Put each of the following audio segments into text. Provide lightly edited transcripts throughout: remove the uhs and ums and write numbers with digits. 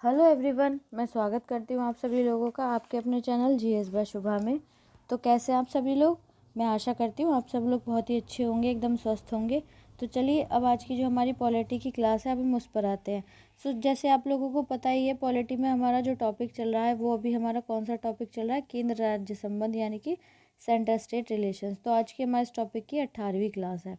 Hello everyone, मैं स्वागत करती हूँ आप सभी लोगों का आपके अपने चैनल जीएस बाय शुभा में। तो कैसे आप सभी लोग? मैं आशा करती हूँ आप सब लोग बहुत ही अच्छे होंगे, एकदम स्वस्थ होंगे। तो चलिए अब आज की जो हमारी पॉलिटी की क्लास है अब हम उस पर आते हैं। सो जैसे आप लोगों को पता ही है, पॉलिटी में हमारा जो टॉपिक चल रहा है वो अभी हमारा कौन सा टॉपिक चल रहा है, केंद्र राज्य संबंध यानी कि सेंटर स्टेट रिलेशंस। तो आज की हमारे इस टॉपिक की 18वीं क्लास है।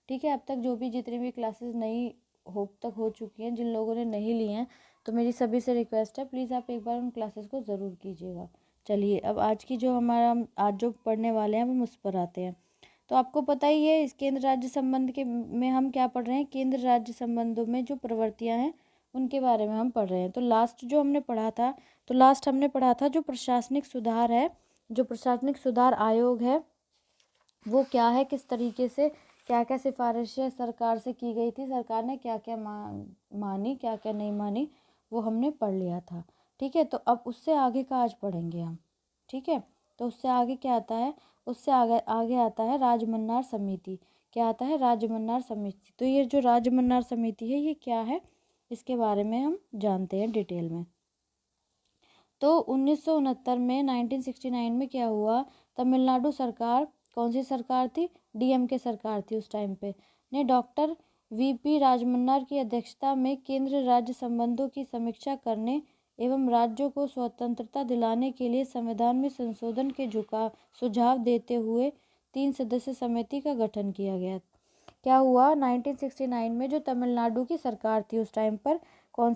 ठीक है, अब तक जो भी जितनी भी क्लासेस नई हो चुकी हैं, जिन लोगों ने नहीं ली हैं, तो मेरी सभी से रिक्वेस्ट है प्लीज़ आप एक बार उन क्लासेस को ज़रूर कीजिएगा। चलिए अब आज की जो हमारा आज जो पढ़ने वाले हैं हम उस पर आते हैं। तो आपको पता ही है इस केंद्र राज्य संबंध के में हम क्या पढ़ रहे हैं, केंद्र राज्य संबंधों में जो प्रवृत्तियां हैं उनके बारे में हम पढ़ रहे हैं। तो लास्ट हमने पढ़ा था जो प्रशासनिक सुधार है, जो प्रशासनिक सुधार आयोग है वो क्या है, किस तरीके से क्या क्या सिफारिशें सरकार से की गई थी, सरकार ने क्या क्या मानी क्या क्या नहीं मानी, वो हमने पढ़ लिया था। ठीक है, तो अब उससे आगे का आज पढ़ेंगे हम। ठीक है, तो उससे आगे क्या आता है, उससे आगे आगे आता है राजमन्नार समिति। क्या आता है? राजमन्नार समिति। तो ये जो राजमन्नार समिति है ये क्या है, इसके बारे में हम जानते हैं डिटेल में। तो 1969 में 1969 में क्या हुआ, तमिलनाडु सरकार, कौन सी सरकार थी? डीएमके सरकार थी उस टाइम पे, ने डॉक्टर वीपी राजमन्नार की अध्यक्षता में केंद्र राज्य संबंधों की समीक्षा करने एवं राज्यों को स्वतंत्रता दिलाने के लिए संविधान में संशोधन के सुझाव देते हुए 3 सदस्य समिति का गठन किया गया। क्या हुआ 1969 में, जो तमिलनाडु की सरकार थी उस टाइम पर,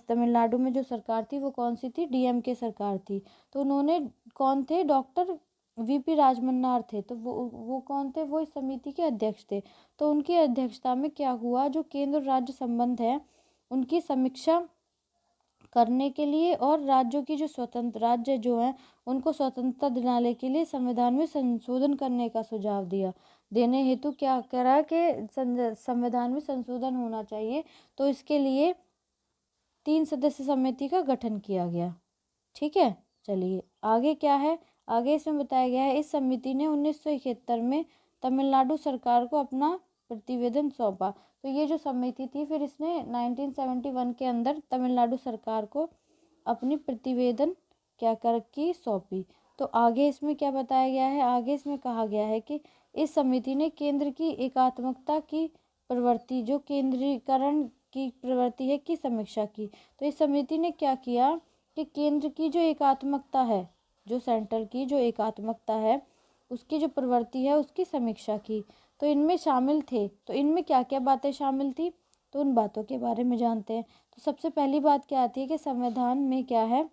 तमिलनाडु में जो सरकार थी वो कौन सी थी? डीएमके सरकार थी। तो उन्होंने, कौन थे? डॉक्टर वीपी राजमन्नार थे। तो वो कौन थे? वो इस समिति के अध्यक्ष थे। तो उनकी अध्यक्षता में क्या हुआ, जो केंद्र राज्य संबंध है उनकी समीक्षा करने के लिए और राज्यों की जो स्वतंत्र राज्य जो हैं उनको स्वतंत्रता दिलाने के लिए संविधान में संशोधन करने का सुझाव दिया। देने हेतु क्या करा कि संविधान में संशोधन होना चाहिए, तो इसके लिए 3 सदस्य समिति का गठन किया गया। ठीक है, चलिए आगे क्या है, आगे इसमें बताया गया है इस समिति ने 1971 में तमिलनाडु सरकार को अपना प्रतिवेदन सौंपा। तो ये जो समिति थी फिर इसने 1971 के अंदर तमिलनाडु सरकार को अपनी प्रतिवेदन क्या कर की सौंपी। तो आगे इसमें क्या बताया गया है, आगे इसमें कहा गया है कि इस समिति ने केंद्र की एकात्मकता की प्रवृत्ति, जो केंद्रीकरण की प्रवृत्ति है, की समीक्षा की। तो इस समिति ने क्या किया कि केंद्र की जो एकात्मकता है, जो सेंट्रल की जो एकात्मकता है उसकी जो प्रवृत्ति है उसकी समीक्षा की। तो इनमें शामिल थे, तो इनमें क्या क्या बातें शामिल थी, तो उन बातों के बारे में जानते हैं। तो सबसे पहली बात क्या आती है कि संविधान में क्या है,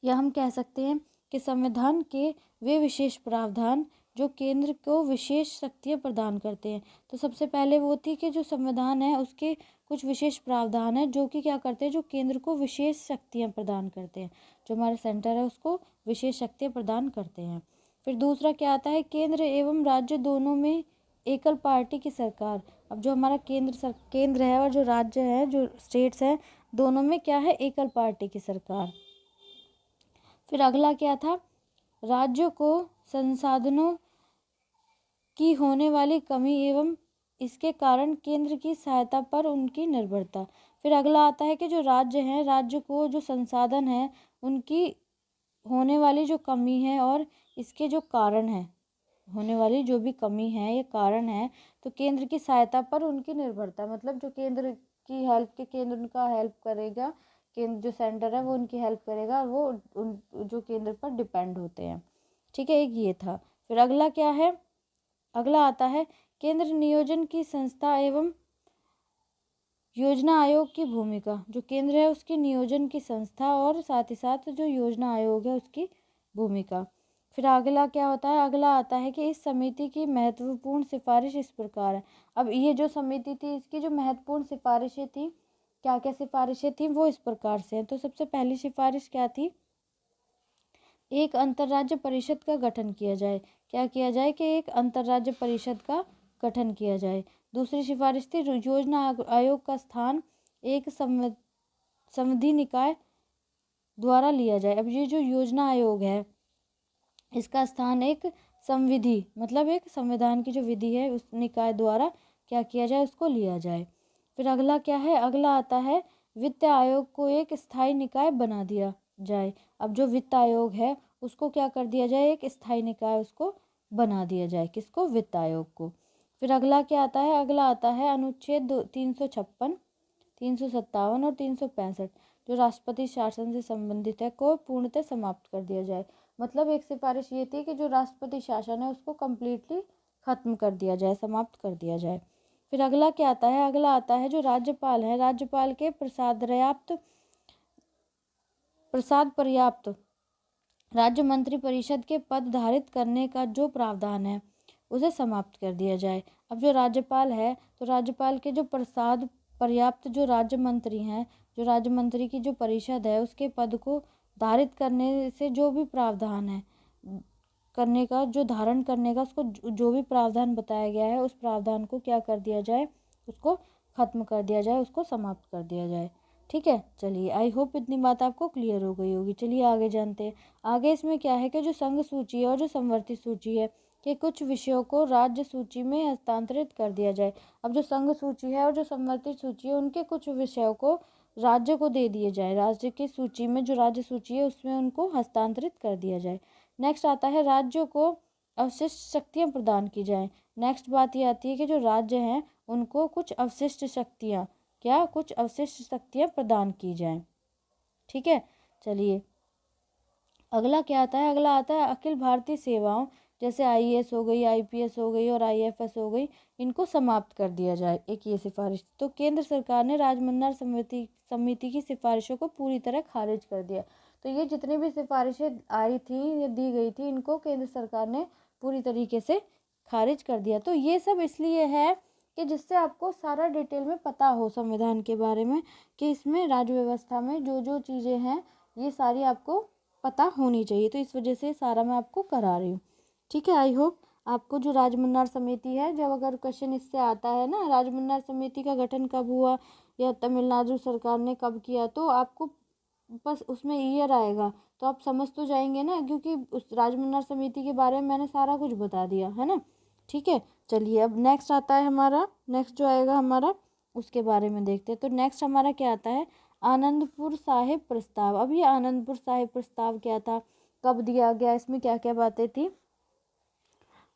या हम कह सकते हैं कि संविधान के वे विशेष प्रावधान जो केंद्र को विशेष शक्तियाँ प्रदान करते हैं। तो सबसे पहले वो थी कि जो संविधान है उसके कुछ विशेष प्रावधान है जो कि क्या करते हैं, जो केंद्र को विशेष शक्तियाँ प्रदान करते हैं, जो हमारे सेंटर है उसको विशेष शक्तियाँ प्रदान करते हैं। फिर दूसरा क्या आता है, केंद्र एवं राज्य दोनों में एकल पार्टी की सरकार। अब जो हमारा केंद्र है और जो राज्य है, जो स्टेट्स हैं, दोनों में क्या है, एकल पार्टी की सरकार। फिर अगला क्या था, राज्यों को संसाधनों की होने वाली कमी एवं इसके कारण केंद्र की सहायता पर उनकी निर्भरता। फिर अगला आता है कि जो राज्य हैं, राज्य को जो संसाधन है उनकी होने वाली जो कमी है और इसके जो कारण है, होने वाली जो भी कमी है ये कारण है, तो केंद्र की सहायता पर उनकी निर्भरता, मतलब जो केंद्र की हेल्प के केंद्र उनका हेल्प करेगा, केंद्र जो सेंटर है वो उनकी हेल्प करेगा, वो उन जो केंद्र पर डिपेंड होते हैं। ठीक है, एक ये था। फिर अगला क्या है, अगला आता है केंद्र नियोजन की संस्था एवं योजना आयोग की भूमिका। जो केंद्र है उसकी नियोजन की संस्था और साथ ही साथ जो योजना आयोग है उसकी भूमिका। फिर अगला क्या होता है, अगला आता है कि इस समिति की महत्वपूर्ण सिफारिश इस प्रकार है। अब ये जो समिति थी इसकी जो महत्वपूर्ण सिफारिशें थी, क्या क्या सिफारिशें थी, वो इस प्रकार से हैं। तो सबसे पहली सिफारिश क्या थी, एक अंतर्राज्य परिषद का गठन किया जाए। क्या किया जाए कि एक अंतर्राज्य परिषद का गठन किया जाए। दूसरी सिफारिश थी योजना आयोग का स्थान एक संविधि निकाय द्वारा लिया जाए। अब ये जो योजना आयोग है इसका स्थान एक संविधि, मतलब एक संविधान की जो विधि है उस निकाय द्वारा क्या किया जाए, उसको लिया जाए। फिर अगला क्या है, अगला आता है वित्त आयोग को एक स्थायी निकाय बना दिया जाए। अब जो वित्त आयोग है उसको क्या कर दिया जाए, एक स्थायी निकाय उसको बना दिया जाए। किसको? वित्त आयोग को। फिर अगला क्या आता है? अगला आता है अनुच्छेद 356, 357 और 365 जो राष्ट्रपति शासन से संबंधित है को पूर्णतः समाप्त कर दिया जाए। मतलब एक सिफारिश ये थी कि जो राष्ट्रपति शासन है उसको कम्प्लीटली खत्म कर दिया जाए, समाप्त कर दिया जाए। फिर अगला क्या आता है? अगला आता है जो राज्यपाल है, राज्यपाल के प्रसाद पर्याप्त राज्य मंत्री परिषद के पद धारित करने का जो प्रावधान है उसे समाप्त कर दिया जाए। अब जो राज्यपाल है तो राज्यपाल के जो प्रसाद पर्याप्त जो राज्य मंत्री हैं, जो राज्य मंत्री की जो परिषद है उसके पद को धारित करने से जो भी प्रावधान है करने का, जो धारण करने का, उसको जो भी प्रावधान बताया गया है उस प्रावधान को क्या कर दिया जाए, उसको खत्म कर दिया जाए, उसको समाप्त कर दिया जाए। ठीक है, चलिए आई होप इतनी बात आपको क्लियर हो गई होगी। चलिए आगे जानते हैं। आगे इसमें क्या है कि जो संघ सूची है और जो संवर्ती सूची है कि कुछ विषयों को राज्य सूची में हस्तांतरित कर दिया जाए। अब जो संघ सूची है और जो संवर्ती सूची है उनके कुछ विषयों को राज्य को दे दिए जाए। राज्य की सूची में जो राज्य सूची है उसमें उनको हस्तांतरित कर दिया जाए। नेक्स्ट आता है राज्यों को अवशिष्ट शक्तियाँ प्रदान की जाए। नेक्स्ट बात ये आती है कि जो राज्य हैं उनको कुछ अवशिष्ट शक्तियाँ कुछ अवशिष्ट शक्तियाँ प्रदान की जाएं। ठीक है, चलिए अगला क्या आता है? अगला आता है अखिल भारतीय सेवाओं जैसे आईएएस हो गई, आईपीएस हो गई और आईएफएस हो गई, इनको समाप्त कर दिया जाए। एक ये सिफारिश। तो केंद्र सरकार ने राजमंदार समिति की सिफारिशों को पूरी तरह खारिज कर दिया। तो ये जितनी भी सिफारिशें आई थी या दी गई थी इनको केंद्र सरकार ने पूरी तरीके से खारिज कर दिया। तो ये सब इसलिए है कि जिससे आपको सारा डिटेल में पता हो संविधान के बारे में कि इसमें राज्य व्यवस्था में जो जो चीज़ें हैं ये सारी आपको पता होनी चाहिए। तो इस वजह से सारा मैं आपको करा रही हूँ। ठीक है, आई होप आपको जो राजमन्नार समिति है, जब अगर क्वेश्चन इससे आता है ना राजमन्नार समिति का गठन कब हुआ या तमिलनाडु सरकार ने कब किया, तो आपको बस उसमें ईयर आएगा तो आप समझ तो जाएंगे ना, क्योंकि उस राजमन्नार समिति के बारे में मैंने सारा कुछ बता दिया है ना। ठीक है, चलिए अब नेक्स्ट आता है हमारा, नेक्स्ट जो आएगा हमारा उसके बारे में देखते हैं। तो नेक्स्ट हमारा क्या आता है? आनंदपुर साहिब प्रस्ताव। अब ये आनंदपुर साहिब प्रस्ताव क्या था, कब दिया गया, इसमें क्या क्या बातें थी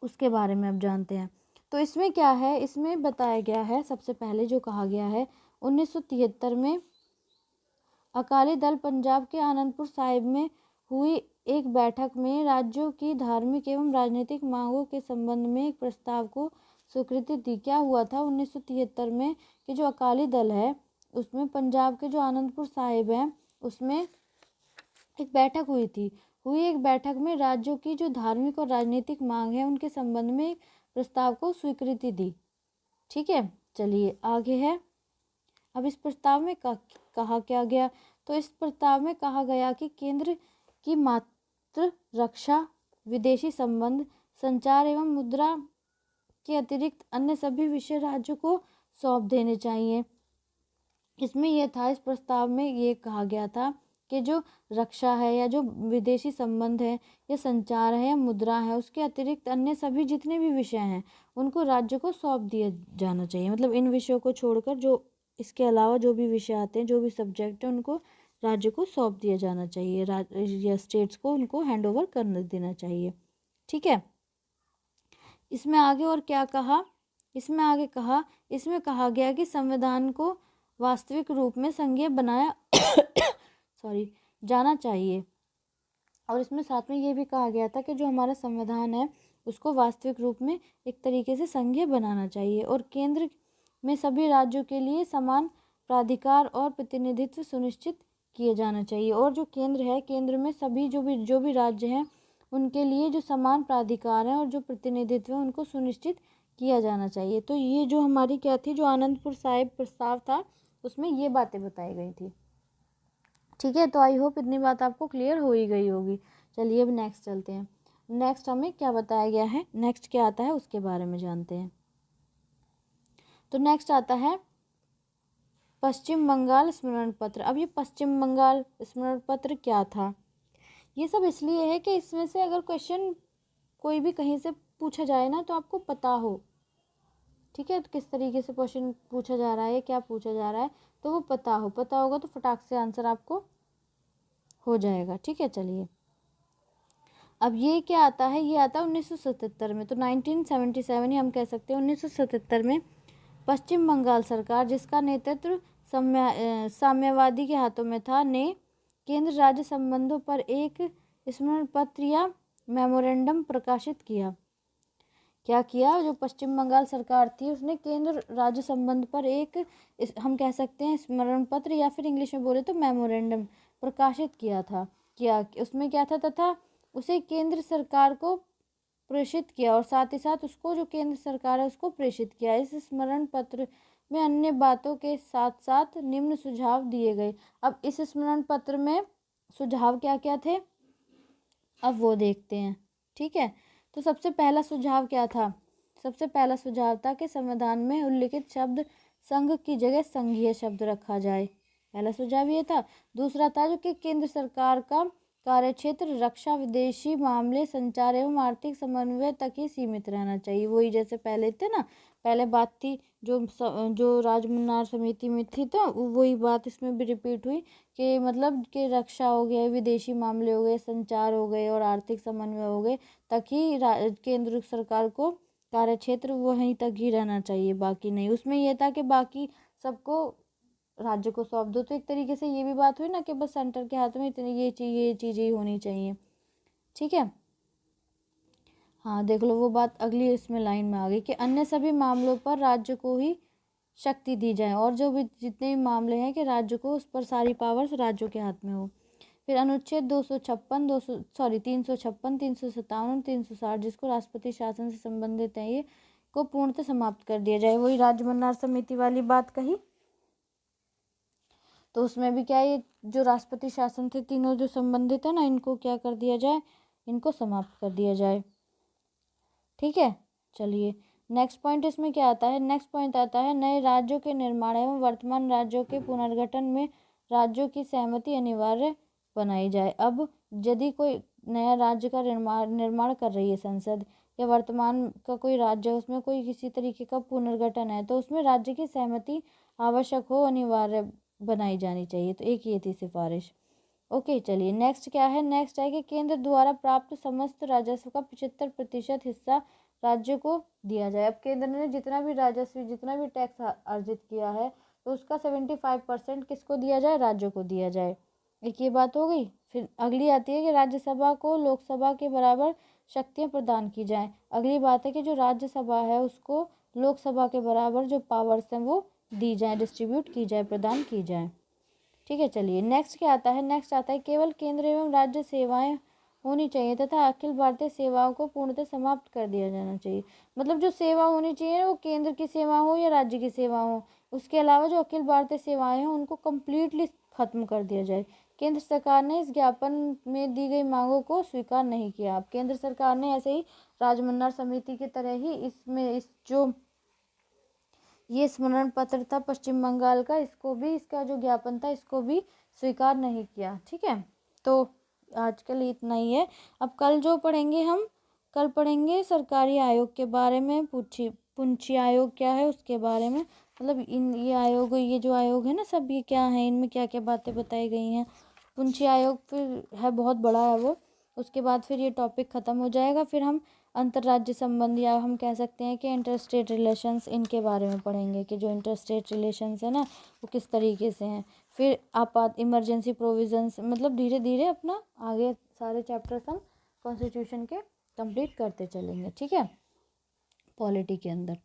उसके बारे में अब जानते हैं। तो इसमें क्या है, इसमें बताया गया है सबसे पहले जो कहा गया है 1973 में अकाली दल पंजाब के आनंदपुर साहिब में हुई एक बैठक में राज्यों की धार्मिक एवं राजनीतिक मांगों के संबंध में एक प्रस्ताव को स्वीकृति दी। क्या हुआ था 1973 में कि जो अकाली दल है उसमें पंजाब के जो आनंदपुर साहिब हैं उसमें एक बैठक हुई थी। एक बैठक में राज्यों की जो धार्मिक और राजनीतिक मांग है उनके संबंध में एक प्रस्ताव को स्वीकृति दी। ठीक है, चलिए आगे है। अब इस प्रस्ताव में कहा क्या गया? तो इस प्रस्ताव में कहा गया कि केंद्र की मात्र रक्षा, विदेशी संबंध, संचार एवं मुद्रा के अतिरिक्त अन्य सभी विषय राज्यों को सौंप देने चाहिए। इसमें यह था, इस प्रस्ताव में ये कहा गया था कि जो रक्षा है या जो विदेशी संबंध है या संचार है या मुद्रा है उसके अतिरिक्त अन्य सभी जितने भी विषय हैं उनको राज्य को सौंप दिया जाना चाहिए। मतलब इन विषयों को छोड़कर जो इसके अलावा जो भी विषय आते हैं, जो भी सब्जेक्ट है उनको राज्य को सौंप दिया जाना चाहिए, या स्टेट्स को उनको हैंड ओवर कर देना चाहिए। ठीक है, इसमें आगे और क्या कहा? इसमें आगे कहा, इसमें कहा गया कि संविधान को वास्तविक रूप में संघीय बनाया जाना चाहिए। और इसमें साथ में ये भी कहा गया था कि जो हमारा संविधान है उसको वास्तविक रूप में एक तरीके से संघीय बनाना चाहिए और केंद्र में सभी राज्यों के लिए समान प्राधिकार और प्रतिनिधित्व सुनिश्चित किए जाना चाहिए। और जो केंद्र है, केंद्र में सभी जो भी राज्य हैं उनके लिए जो समान प्राधिकार हैं और जो प्रतिनिधित्व है उनको सुनिश्चित किया जाना चाहिए। तो ये जो हमारी क्या थी, जो आनंदपुर साहिब प्रस्ताव था उसमें ये बातें बताई गई थी। ठीक है, तो आई होप इतनी बात आपको क्लियर हो ही गई होगी। चलिए अब नेक्स्ट चलते हैं। नेक्स्ट हमें क्या बताया गया है, नेक्स्ट क्या आता है उसके बारे में जानते हैं। तो नेक्स्ट आता है पश्चिम बंगाल स्मरण पत्र। अब ये पश्चिम बंगाल स्मरण पत्र क्या था? ये सब इसलिए है कि इसमें से अगर क्वेश्चन कोई भी कहीं से पूछा जाए ना तो आपको पता हो। ठीक है, तो किस तरीके से क्वेश्चन पूछा जा रहा है, क्या पूछा जा रहा है, तो वो पता होगा तो फटाक से आंसर आपको हो जाएगा। ठीक है, चलिए अब ये क्या आता है, ये आता है 1977 में। तो 1977 ही हम कह सकते हैं। 1977 में पश्चिम बंगाल सरकार, जिसका नेतृत्व साम्यवादी के हाथों में था, ने केंद्र राज्य संबंधों पर एक स्मरण पत्र या मेमोरेंडम प्रकाशित किया। क्या किया? जो पश्चिम बंगाल सरकार थी उसने केंद्र राज्य संबंध पर एक हम कह सकते हैं स्मरण पत्र या फिर इंग्लिश में बोले तो मेमोरेंडम प्रकाशित किया था। उसमें क्या था, तथा उसे केंद्र सरकार को प्रेषित किया, और साथ ही साथ उसको जो केंद्र सरकार है उसको प्रेषित किया। इस स्मरण पत्र में अन्य बातों के साथ साथ निम्न सुझाव दिए गए। अब इस स्मरण पत्र में सुझाव क्या क्या थे, अब वो देखते हैं। ठीक है, तो सबसे पहला सुझाव क्या था? सबसे पहला सुझाव था कि संविधान में उल्लिखित शब्द संघ की जगह संघीय शब्द रखा जाए। पहला सुझाव ये था। दूसरा था जो कि केंद्र सरकार का कार्यक्षेत्र रक्षा, विदेशी मामले, संचार एवं आर्थिक समन्वय तक ही सीमित रहना चाहिए। वही जैसे पहले थे ना, पहले बात थी जो राजमन्नार समिति में थी, तो वही बात इसमें भी रिपीट हुई कि मतलब कि रक्षा हो गया, विदेशी मामले हो गए, संचार हो गए और आर्थिक समन्वय हो गए, तक ही केंद्र सरकार को कार्यक्षेत्र वहीं तक ही रहना चाहिए, बाकी नहीं। उसमें यह था कि बाकी सबको राज्य को सौंप दो। तो एक तरीके से ये भी बात हुई ना कि बस सेंटर के हाथ में इतनी ये चीज़ें ही होनी चाहिए। ठीक है, हाँ देख लो वो बात अगली इसमें लाइन में आ गई कि अन्य सभी मामलों पर राज्य को ही शक्ति दी जाए, और जो भी जितने भी मामले हैं कि राज्य को, उस पर सारी पावर्स राज्यों के हाथ में हो। फिर अनुच्छेद 356, 357, 360 जिसको राष्ट्रपति शासन से संबंधित है, ये को पूर्णतः समाप्त कर दिया जाए। वही राजमन्नार समिति वाली बात कही, तो उसमें भी क्या है, ये जो राष्ट्रपति शासन थे तीनों जो संबंधित है ना, इनको क्या कर दिया जाए, इनको समाप्त कर दिया जाए। ठीक है, चलिए नेक्स्ट पॉइंट इसमें क्या आता है? नेक्स्ट पॉइंट आता है नए राज्यों के निर्माण एवं वर्तमान राज्यों के पुनर्गठन में राज्यों की सहमति अनिवार्य बनाई जाए। अब यदि कोई नया राज्य का निर्माण कर रही है संसद, या वर्तमान का कोई राज्य है उसमें कोई किसी तरीके का पुनर्गठन है, तो उसमें राज्य की सहमति आवश्यक हो, अनिवार्य बनाई जानी चाहिए। तो एक ये थी सिफारिश। ओके, चलिए नेक्स्ट क्या है? नेक्स्ट है कि केंद्र द्वारा प्राप्त समस्त राजस्व का 75% हिस्सा राज्य को दिया जाए। अब केंद्र ने जितना भी राजस्व, जितना भी टैक्स अर्जित किया है, तो उसका 75% किसको दिया जाए? राज्य को दिया जाए। एक ये बात हो गई। फिर अगली आती है कि राज्यसभा को लोकसभा के बराबर शक्तियाँ प्रदान की जाएँ। अगली बात है कि जो राज्यसभा है उसको लोकसभा के बराबर जो पावर्स हैं वो दी जाए, डिस्ट्रीब्यूट की जाए, प्रदान की जाए। ठीक है, चलिए नेक्स्ट क्या आता है? नेक्स्ट आता है केवल केंद्र एवं राज्य सेवाएं होनी चाहिए तथा अखिल भारतीय सेवाओं को पूर्णतः समाप्त कर दिया जाना चाहिए। मतलब जो सेवा होनी चाहिए वो केंद्र की सेवा हो या राज्य की सेवा हो, उसके अलावा जो अखिल भारतीय सेवाएं हैं उनको कम्प्लीटली खत्म कर दिया जाए। केंद्र सरकार ने इस ज्ञापन में दी गई मांगों को स्वीकार नहीं किया। अब केंद्र सरकार ने ऐसे ही राजमन्नार समिति की तरह ही इसमें इस जो ये स्मरण पत्र था पश्चिम बंगाल का, इसको भी, इसका जो ज्ञापन था इसको भी स्वीकार नहीं किया। ठीक है, तो आज के लिए इतना ही है। अब कल जो पढ़ेंगे हम, कल पढ़ेंगे सरकारी आयोग के बारे में, पुंछी आयोग क्या है उसके बारे में। मतलब ये जो आयोग है ना सब, ये क्या है, इनमें क्या क्या बातें बताई गई हैं। पुंछी आयोग फिर है, बहुत बड़ा है वो। उसके बाद फिर ये टॉपिक ख़त्म हो जाएगा। फिर हम अंतर्राज्य संबंध, या हम कह सकते हैं कि इंटर स्टेट रिलेशंस, इनके बारे में पढ़ेंगे कि जो इंटर स्टेट रिलेशंस है ना वो किस तरीके से हैं। फिर इमरजेंसी प्रोविजंस, मतलब धीरे धीरे अपना आगे सारे चैप्टर्स हम कॉन्स्टिट्यूशन के कंप्लीट करते चलेंगे। ठीक है, पॉलिटी के अंदर।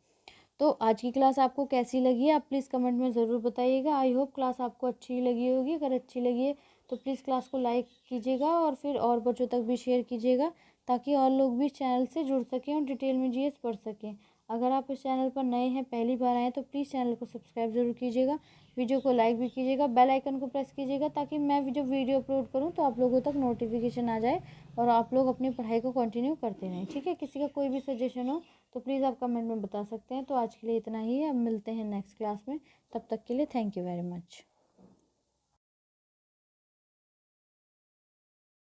तो आज की क्लास आपको कैसी लगी है आप प्लीज़ कमेंट में ज़रूर बताइएगा। आई होप क्लास आपको अच्छी लगी होगी। अगर अच्छी लगी है तो प्लीज़ क्लास को लाइक कीजिएगा और फिर और बच्चों तक भी शेयर कीजिएगा, ताकि और लोग भी चैनल से जुड़ सकें और डिटेल में जीएस पढ़ सकें। अगर आप इस चैनल पर नए हैं, पहली बार आए हैं, तो प्लीज़ चैनल को सब्सक्राइब ज़रूर कीजिएगा, वीडियो को लाइक भी कीजिएगा, बेल आइकन को प्रेस कीजिएगा, ताकि मैं जब वीडियो अपलोड करूँ तो आप लोगों तक नोटिफिकेशन आ जाए और आप लोग अपनी पढ़ाई को कंटिन्यू करते रहें। ठीक है, किसी का कोई भी सजेशन हो तो प्लीज़ आप कमेंट में बता सकते हैं। तो आज के लिए इतना ही है, अब मिलते हैं नेक्स्ट क्लास में। तब तक के लिए थैंक यू वेरी मच।